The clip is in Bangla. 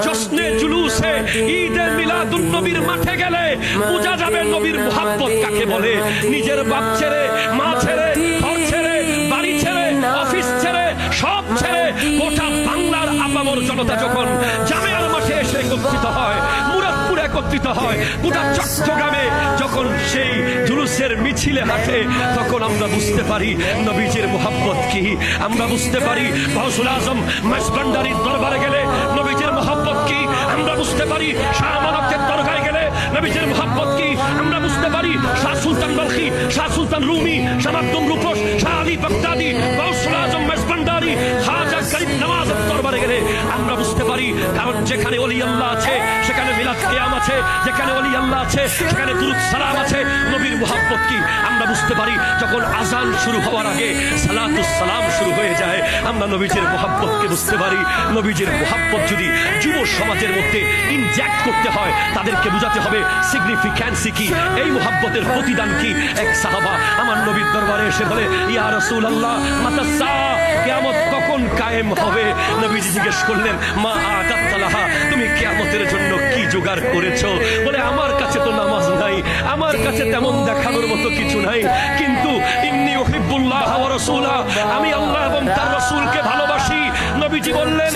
জশ্নে জুলুসে ঈদে মিলাদুন নবীর মাঠে গেলে বোঝা যাবে নবীর মুহাব্বত কাকে বলে। নিজের বাপ ছেড়ে, মা ছেড়ে, ঘর ছেড়ে, বাড়ি ছেড়ে, অফিস ছেড়ে, সব ছেড়ে গোটা বাংলার আপামর জনতা যখন জামিয়ার মাঠে এসে একত্রিত হয়, মুরাদপুরে একত্রিত হয়, গোটা চট্টগ্রামে যখন সেই জুলুসের মিছিলে হাঁটে, তখন আমরা বুঝতে পারি নবীজির মুহাব্বত কি। আমরা বুঝতে পারি গৌসুল আজম মাইজভান্ডারির দরবারে গেলে নবীজির মুহাব্বত কি। আমরা বুঝতে পারি শাহ আমানতের দরগায় গেলে নবীজির মুহাব্বত কি। আমরা বুঝতে পারি শাহ সুলতান বলখি, শাহ সুলতান রুমি, শাহ মাকদুম রূপস, শাহ আলী বাগদাদি, গৌসুল আজম মাইজভান্ডারি, খাজা গরিব নওয়াজের দরবারে গেলে আমরা বুঝতে পারি, কারণ যেখানে ওলি আল্লাহ আছে সেখানে মিলাদ কিয়াম আছে, যেখানে ওলি আল্লাহ আছে সেখানে দুরূদ সালাম আছে। নবীর মুহাব্বত কি আমরা বুঝতে পারি যখন আজান শুরু হওয়ার আগে সালাতুস সালাম শুরু হয়ে যায়। আমরা নবীজির মুহাব্বতকে বুঝতে পারি। নবীজির মুহাব্বত যদি যুব সমাজের মধ্যে ইনজেক্ট করতে হয়, তাদেরকে বুঝাতে হবে সিগনিফিক্যান্সি কি, এই মুহাব্বতের প্রতিদান কি। এক সাহাবা আমার নবীর দরবারে এসে বলে, ইয়া রাসূলুল্লাহ মাতাসা, কিয়ামত কখন কায়েম হবে? নবীজি জিজ্ঞেস করলেন, মা আদাতালাহা, তুমি কিয়ামতের জন্য কি জোগাড় করেছো? বলে, আমার কাছে তো নামাজ নাই, আমার কাছে তেমন দেখানোর মতো কিছু নাই, কিন্তু ইন্নী উহিব্বুল্লাহ ওয়া রাসূলা, আমি আল্লাহ এবং তার রাসূলকে ভালোবাসি। নবীজি বললেন,